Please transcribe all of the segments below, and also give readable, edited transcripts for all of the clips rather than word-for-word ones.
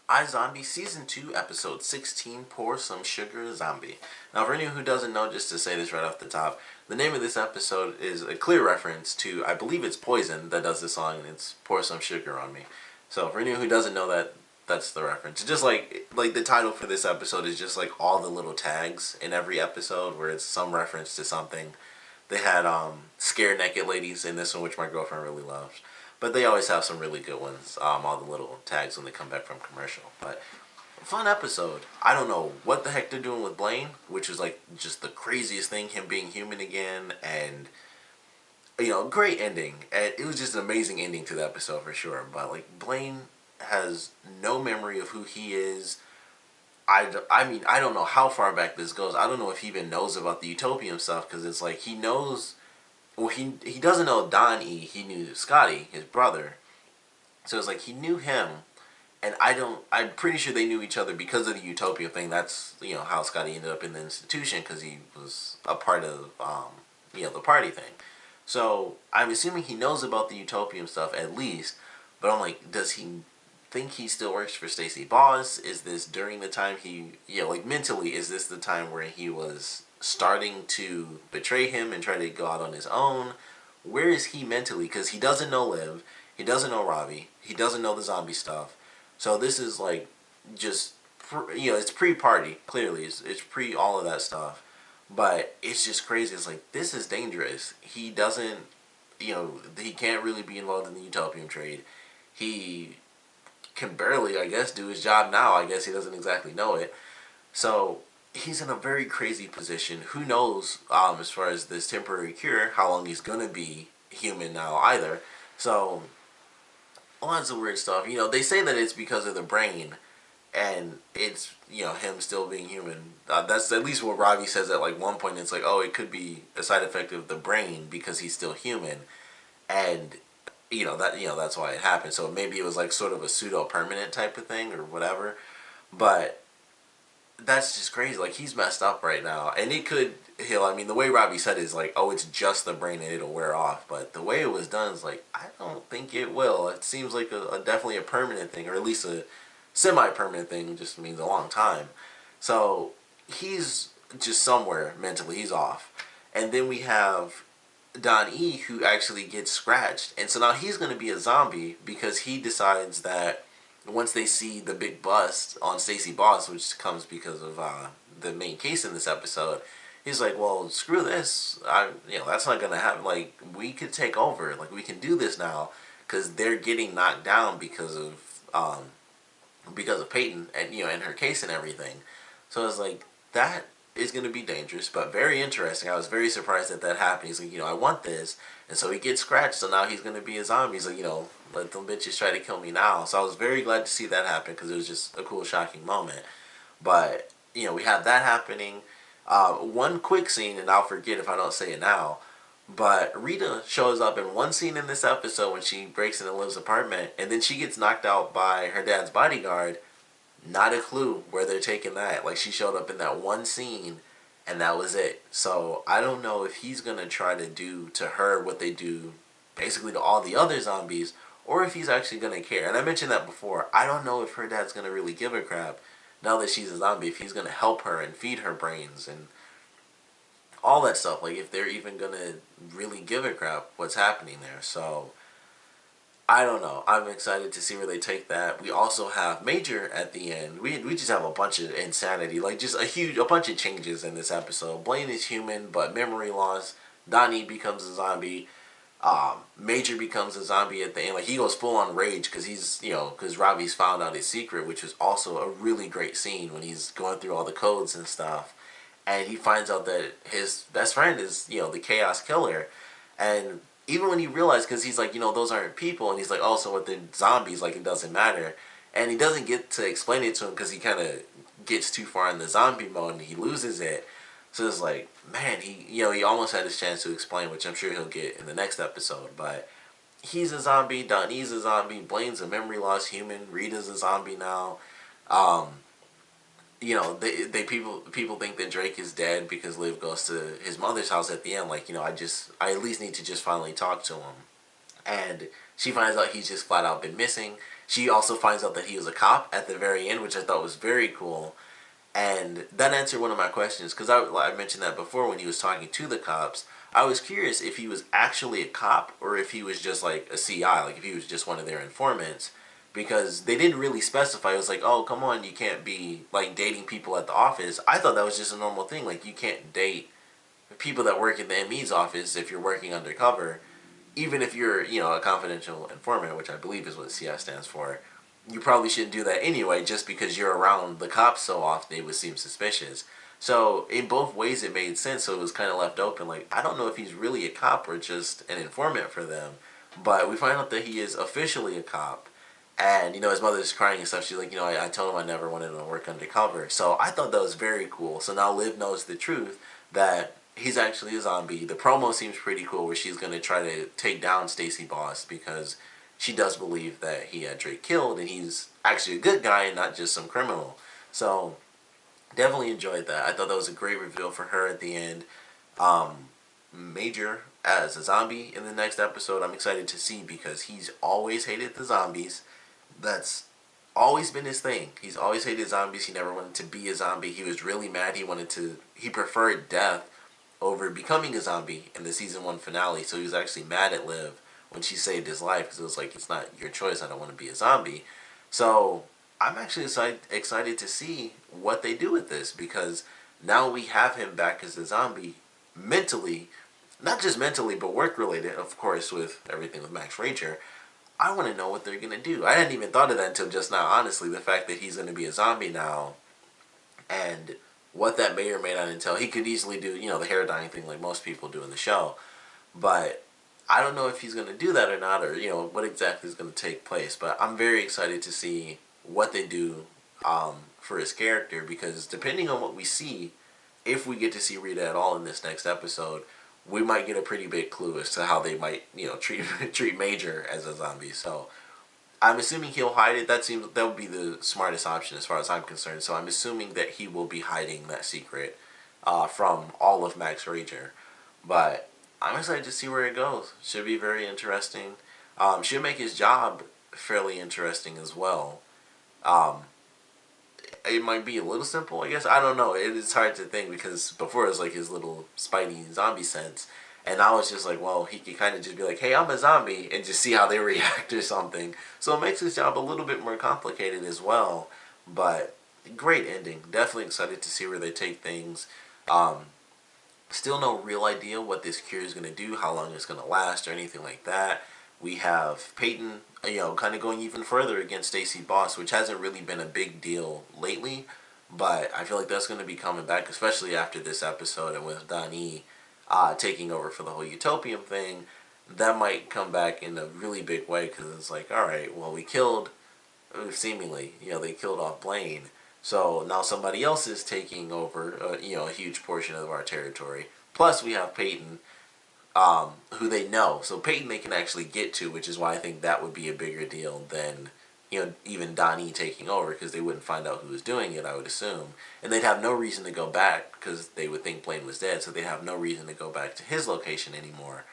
iZombie Season 2, Episode 16, Pour Some Sugar Zombie. Now, for anyone who doesn't know, just to say this right off the top, the name of this episode is a clear reference to, I believe it's Poison that does this song, and it's Pour Some Sugar on Me. So, for anyone who doesn't know that, that's the reference. Just like the title for this episode is just like all the little tags in every episode where it's some reference to something. They had Scared Naked Ladies in this one, which my girlfriend really loves. But they always have some really good ones, all the little tags when they come back from commercial. But fun episode. I don't know what the heck they're doing with Blaine, which is like just the craziest thing, him being human again, and great ending. And it was just an amazing ending to the episode for sure. But like Blaine has no memory of who he is. I mean, I don't know how far back this goes. I don't know if he even knows about the Utopian stuff, because it's like he knows. Well, he doesn't know Don E. He knew Scotty, his brother. So it's like he knew him, and I'm pretty sure they knew each other because of the Utopia thing. That's how Scotty ended up in the institution, because he was a part of the party thing. So I'm assuming he knows about the Utopian stuff at least. But I'm like, does he think he still works for Stacy Boss? Is this during the time mentally, is this the time where he was starting to betray him and try to go out on his own? Where is he mentally? Because he doesn't know Liv, he doesn't know Robbie, he doesn't know the zombie stuff. So this is like just it's pre-party. Clearly, it's pre all of that stuff. But it's just crazy. It's like, this is dangerous. He doesn't, he can't really be involved in the Utopian trade. He can barely, I guess, do his job now. I guess he doesn't exactly know it. So he's in a very crazy position. Who knows, as far as this temporary cure, how long he's gonna be human now either. So lots of weird stuff. They say that it's because of the brain, and it's him still being human. That's at least what Ravi says at like one point. It's like, oh, it could be a side effect of the brain because he's still human, and that's why it happened. So maybe it was like sort of a pseudo permanent type of thing or whatever. But that's just crazy. Like, he's messed up right now, and it could heal. I mean, the way Robbie said it is like, oh, it's just the brain and it'll wear off. But the way it was done is like, I don't think it will. It seems like a definitely a permanent thing, or at least a semi-permanent thing. Just means a long time. So he's just somewhere mentally. He's off, and then we have Don E, who actually gets scratched, and so now he's going to be a zombie because he decides that once they see the big bust on Stacy Boss, which comes because of the main case in this episode, he's like, well, screw this. That's not gonna happen. Like, we could take over. Like, we can do this now, because they're getting knocked down because of Peyton and her case and everything. So it's like, that is going to be dangerous, but very interesting. I was very surprised that happened. He's like, I want this. And so he gets scratched, so now he's going to be a zombie. He's like, let them bitches try to kill me now. So I was very glad to see that happen, because it was just a cool, shocking moment. But, we have that happening. One quick scene, and I'll forget if I don't say it now, but Rita shows up in one scene in this episode when she breaks into Liv's apartment, and then she gets knocked out by her dad's bodyguard. Not a clue where they're taking that. Like, she showed up in that one scene, and that was it. So I don't know if he's gonna try to do to her what they do basically to all the other zombies, or if he's actually gonna care. And I mentioned that before. I don't know if her dad's gonna really give a crap now that she's a zombie, if he's gonna help her and feed her brains and all that stuff. Like, if they're even gonna really give a crap what's happening there. So I don't know. I'm excited to see where they take that. We also have Major at the end. We just have a bunch of insanity, like just a bunch of changes in this episode. Blaine is human, but memory loss. Donnie becomes a zombie. Major becomes a zombie at the end. Like, he goes full on rage because because Robbie's found out his secret, which was also a really great scene when he's going through all the codes and stuff, and he finds out that his best friend is the Chaos Killer, and even when he realized, because he's like, those aren't people, and he's like, oh, so what, the zombies, like, it doesn't matter, and he doesn't get to explain it to him because he kind of gets too far in the zombie mode and he loses it. So it's like, man, he almost had his chance to explain, which I'm sure he'll get in the next episode. But he's a zombie, Donnie's a zombie, Blaine's a memory loss human, Rita's a zombie now. Um, they people think that Drake is dead because Liv goes to his mother's house at the end. Like, I at least need to just finally talk to him, and she finds out he's just flat out been missing, She also finds out that he was a cop at the very end, which I thought was very cool. And that answered one of my questions, because I mentioned that before when he was talking to the cops. I was curious if he was actually a cop or if he was just like a CI, like if he was just one of their informants, because they didn't really specify. It was like, oh, come on, you can't be like dating people at the office. I thought that was just a normal thing. Like, you can't date people that work in the ME's office if you're working undercover, even if you're, a confidential informant, which I believe is what CI stands for. You probably shouldn't do that anyway, just because you're around the cops so often, it would seem suspicious. So in both ways it made sense, so it was kind of left open. Like, I don't know if he's really a cop or just an informant for them, but we find out that he is officially a cop. And, his mother's crying and stuff. She's like, I told him I never wanted to work undercover. So I thought that was very cool. So now Liv knows the truth, that he's actually a zombie. The promo seems pretty cool, where she's going to try to take down Stacy Boss, because she does believe that he had Drake killed and he's actually a good guy and not just some criminal. So definitely enjoyed that. I thought that was a great reveal for her at the end. Major as a zombie in the next episode, I'm excited to see, because he's always hated the zombies. That's always been his thing. He's always hated zombies. He never wanted to be a zombie. He was really mad. He preferred death over becoming a zombie in the season 1 finale. So he was actually mad at Liv when she saved his life, because it was like, it's not your choice. I don't want to be a zombie. So I'm actually excited to see what they do with this, because now we have him back as a zombie mentally, not just mentally, but work related, of course, with everything with Max Ranger. I want to know what they're going to do. I hadn't even thought of that until just now, honestly. The fact that he's going to be a zombie now, and what that may or may not entail. He could easily do, the hair dyeing thing like most people do in the show. But I don't know if he's going to do that or not, or, what exactly is going to take place. But I'm very excited to see what they do for his character, because depending on what we see, if we get to see Rita at all in this next episode, we might get a pretty big clue as to how they might, treat Major as a zombie. So I'm assuming he'll hide it. That would be the smartest option as far as I'm concerned. So I'm assuming that he will be hiding that secret from all of Max Ranger. But I'm excited to see where it goes. Should be very interesting. Should make his job fairly interesting as well. It might be a little simple, I guess. I don't know. It is hard to think, because before it was like his little Spidey zombie sense. And now it's just like, well, he could kind of just be like, hey, I'm a zombie, and just see how they react or something. So it makes his job a little bit more complicated as well. But great ending. Definitely excited to see where they take things. Still no real idea what this cure is going to do, how long it's going to last, or anything like that. We have Peyton, kind of going even further against Stacy Boss, which hasn't really been a big deal lately. But I feel like that's going to be coming back, especially after this episode, and with Donnie taking over for the whole Utopian thing. That might come back in a really big way, because it's like, alright, well, we killed, seemingly, they killed off Blaine. So now somebody else is taking over, a huge portion of our territory. Plus, we have Peyton, who they know. So Peyton they can actually get to, which is why I think that would be a bigger deal than, even Donnie taking over, because they wouldn't find out who was doing it, I would assume. And they'd have no reason to go back, because they would think Blaine was dead, so they'd have no reason to go back to his location anymore.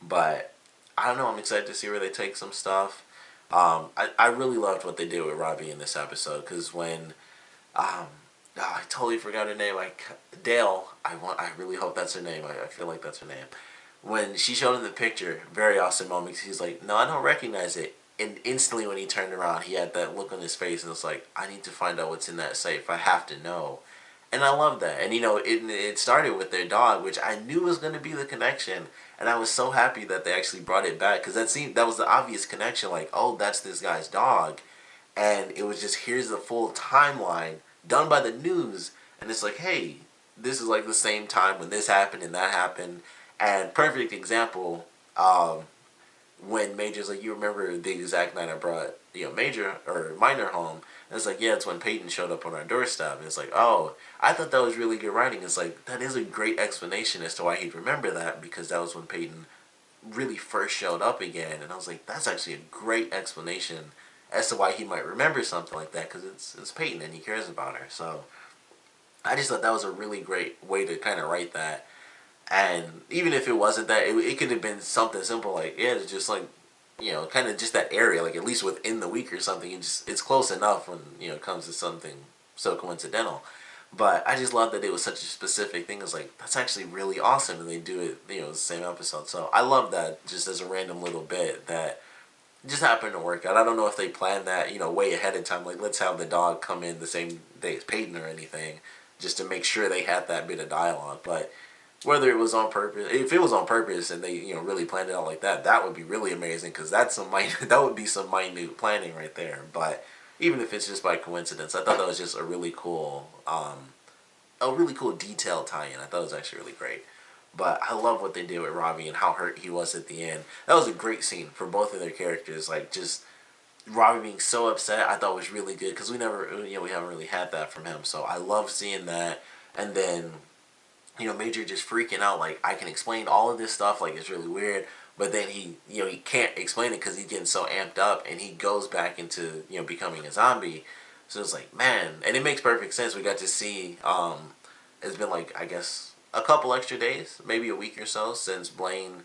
But I don't know, I'm excited to see where they take some stuff. I really loved what they did with Robbie in this episode, because when I totally forgot her name. Dale. I really hope that's her name. I feel like that's her name. When she showed him the picture, very awesome moment. He's like, "No, I don't recognize it." And instantly, when he turned around, he had that look on his face, and it's like, "I need to find out what's in that safe. I have to know." And I love that. And it started with their dog, which I knew was going to be the connection. And I was so happy that they actually brought it back, because that was the obvious connection. Like, oh, that's this guy's dog. And it was just, here's the full timeline done by the news, and it's like, hey, this is like the same time when this happened and that happened. And perfect example, when Major's like, you remember the exact night I brought Major or Minor home, and it's like, yeah, it's when Peyton showed up on our doorstep. And it's like, oh, I thought that was really good writing. It's like, that is a great explanation as to why he'd remember that, because that was when Peyton really first showed up again. And I was like, that's actually a great explanation as to why he might remember something like that, because it's Peyton and he cares about her. So I just thought that was a really great way to kind of write that. And even if it wasn't that, it could have been something simple like, yeah, it's just like kind of just that area, like at least within the week or something. It's close enough when it comes to something so coincidental. But I just love that it was such a specific thing. It's like that's actually really awesome, and they do it the same episode. So I love that just as a random little bit that just happened to work out. I don't know if they planned that way ahead of time. Like let's have the dog come in the same day as Peyton or anything, just to make sure they had that bit of dialogue. But whether it was on purpose, if it was on purpose and they really planned it out like that, that would be really amazing because that's that would be some minute planning right there. But even if it's just by coincidence, I thought that was just a really cool detail tie-in. I thought it was actually really great. But I love what they did with Robbie and how hurt he was at the end. That was a great scene for both of their characters. Like just Robbie being so upset, I thought was really good because we haven't really had that from him. So I love seeing that. And then Major just freaking out, like, I can explain all of this stuff, like, it's really weird, but then he can't explain it because he's getting so amped up, and he goes back into, becoming a zombie. So it's like, man, and it makes perfect sense. We got to see, it's been, like, I guess, a couple extra days, maybe a week or so, since Blaine,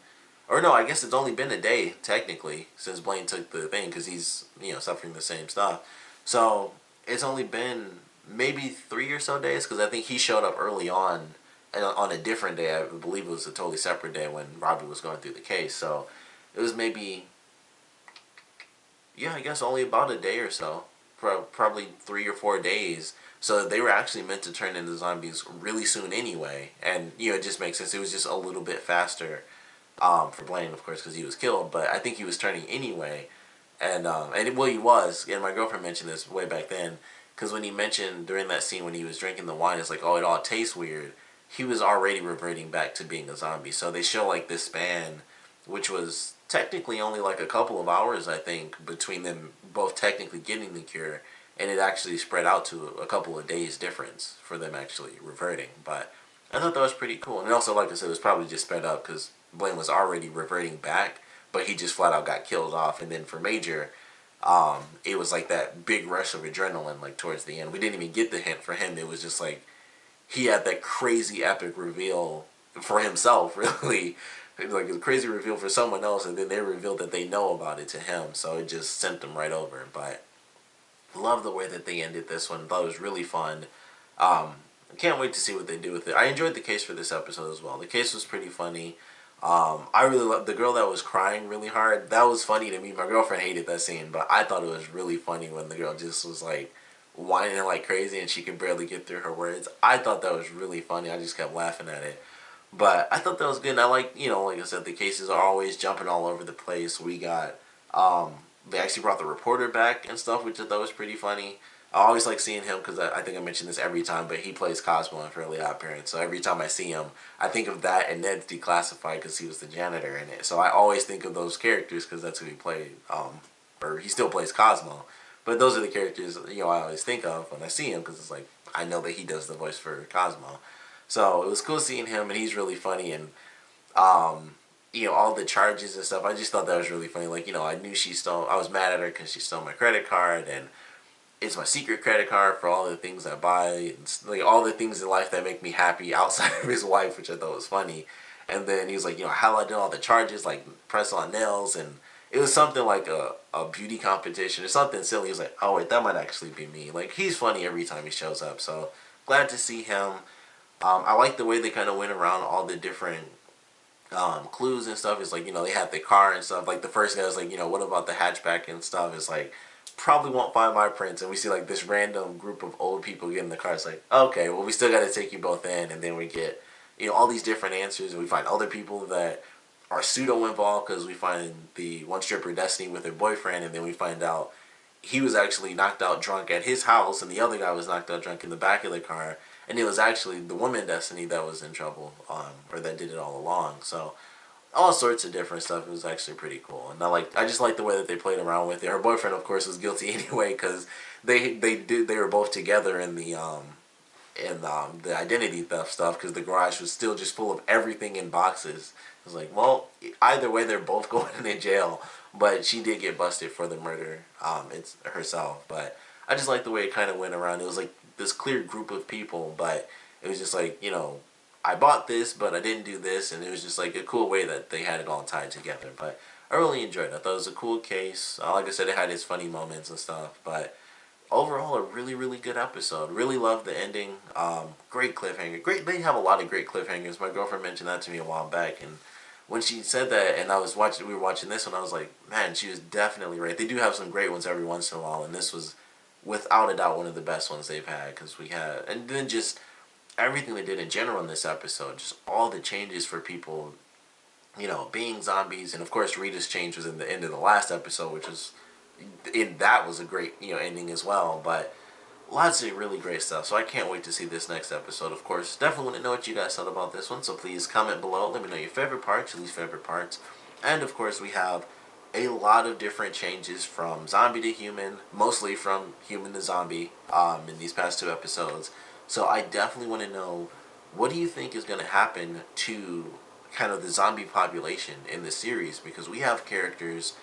or no, I guess it's only been a day, technically, since Blaine took the thing, because he's, suffering the same stuff. So, it's only been maybe 3 or so days, because I think he showed up early on a different day. I believe it was a totally separate day when Robbie was going through the case. So it was maybe, I guess only about a day or so. Probably 3 or 4 days. So they were actually meant to turn into zombies really soon anyway. And, it just makes sense. It was just a little bit faster for Blaine, of course, because he was killed. But I think he was turning anyway. Well, he was. And my girlfriend mentioned this way back then. Because when he mentioned during that scene when he was drinking the wine, it's like, oh, it all tastes weird. He was already reverting back to being a zombie. So they show like this span, which was technically only like a couple of hours, I think, between them both technically getting the cure, and it actually spread out to a couple of days difference for them actually reverting. But I thought that was pretty cool. And also, like I said, it was probably just sped up because Blaine was already reverting back, but he just flat out got killed off. And then for Major, it was like that big rush of adrenaline, like towards the end. We didn't even get the hint for him. It was just like he had that crazy epic reveal for himself, really. It was like a crazy reveal for someone else, and then they revealed that they know about it to him, so it just sent them right over. But love the way that they ended this one. Thought it was really fun. I can't wait to see what they do with it. I enjoyed the case for this episode as well. The case was pretty funny. I really loved the girl that was crying really hard. That was funny to me. My girlfriend hated that scene, but I thought it was really funny when the girl just was like whining like crazy and she could barely get through her words. I thought that was really funny. I just kept laughing at it. But I thought that was good. And I like, like I said, the cases are always jumping all over the place. We got, they actually brought the reporter back and stuff, which I thought was pretty funny. I always like seeing him because I think I mention this every time, but he plays Cosmo in Fairly Odd Parents. So every time I see him, I think of that, and Ned's Declassified because he was the janitor in it. So I always think of those characters because that's who he played, or he still plays Cosmo. But those are the characters, I always think of when I see him because it's like, I know that he does the voice for Cosmo. So it was cool seeing him, and he's really funny, and all the charges and stuff. I just thought that was really funny. Like, I knew I was mad at her because she stole my credit card, and it's my secret credit card for all the things I buy, and, like, all the things in life that make me happy outside of his wife, which I thought was funny. And then he was like, how I did all the charges, like press on nails, and it was something like a beauty competition or something silly. He was like, oh wait, that might actually be me. Like, he's funny every time he shows up, so glad to see him. I like the way they kind of went around all the different clues and stuff. It's like, they had the car and stuff. Like, the first guy was like, what about the hatchback and stuff? It's like, probably won't find my prints. And we see, like, this random group of old people get in the car. It's like, okay, well, we still got to take you both in. And then we get, all these different answers. And we find other people that are pseudo-involved because we find the one stripper, Destiny, with her boyfriend. And then we find out he was actually knocked out drunk at his house. And the other guy was knocked out drunk in the back of the car. And it was actually the woman, Destiny, that was in trouble, or that did it all along. So all sorts of different stuff. It was actually pretty cool, and I just like the way that they played around with it. Her boyfriend, of course, was guilty anyway because they were both together in the identity theft stuff because the garage was still just full of everything in boxes. It was like, well, either way, they're both going to jail. But she did get busted for the murder. It's herself, but I just like the way it kind of went around. It was like this clear group of people, but it was just like, I bought this, but I didn't do this, and it was just like a cool way that they had it all tied together. But I really enjoyed it. I thought it was a cool case. Like I said, it had its funny moments and stuff, but overall, a really, really good episode. Really loved the ending. Great cliffhanger. Great. They have a lot of great cliffhangers. My girlfriend mentioned that to me a while back, and when she said that, and we were watching this one, I was like, man, she was definitely right. They do have some great ones every once in a while, and this was, without a doubt, one of the best ones they've had. Because we had, and then just everything they did in general in this episode, just all the changes for people, being zombies, and of course Rita's change was in the end of the last episode, which was, that was a great ending as well. But lots of really great stuff. So I can't wait to see this next episode. Of course, definitely want to know what you guys thought about this one. So please comment below. Let me know your favorite parts, your least favorite parts, and of course we have a lot of different changes from zombie to human, mostly from human to zombie, in these past two episodes. So I definitely want to know, what do you think is going to happen to kind of the zombie population in this series? Because we have characters,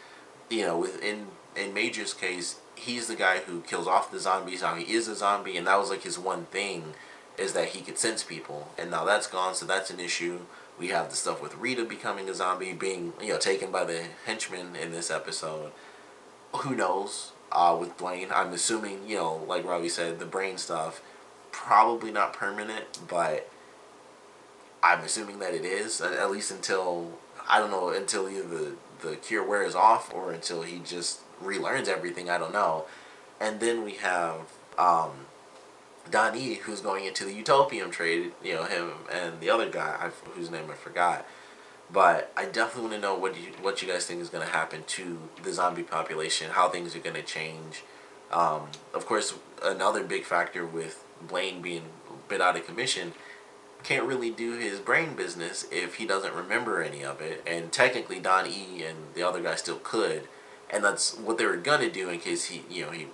within in Major's case, he's the guy who kills off the zombies. Now he is a zombie, and that was like his one thing, is that he could sense people, and now that's gone, so that's an issue. We have the stuff with Rita becoming a zombie, being taken by the henchmen in this episode. Who knows? With Blaine, I'm assuming, like Robbie said, the brain stuff probably not permanent, but I'm assuming that it is, at least until, I don't know, until either the cure wears off or until he just relearns everything. I don't know. And then we have Donnie, who's going into the Utopium trade. Him and the other guy, whose name I forgot. But I definitely want to know what you guys think is going to happen to the zombie population, how things are going to change. Of course, another big factor with Blaine being a bit out of commission, can't really do his brain business if he doesn't remember any of it. And technically, Don E and the other guy still could, and that's what they were gonna do in case he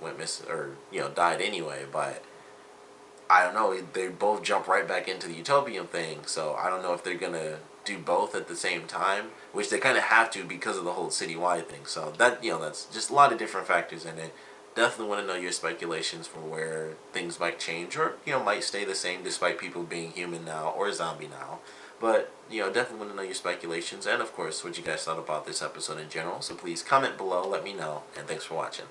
went miss, or died anyway. But I don't know. They both jump right back into the Utopian thing, so I don't know if they're gonna do both at the same time, which they kind of have to because of the whole citywide thing. So that's just a lot of different factors in it. Definitely want to know your speculations for where things might change, or might stay the same despite people being human now or zombie now. But definitely want to know your speculations, and of course what you guys thought about this episode in general. So please comment below, let me know, and thanks for watching.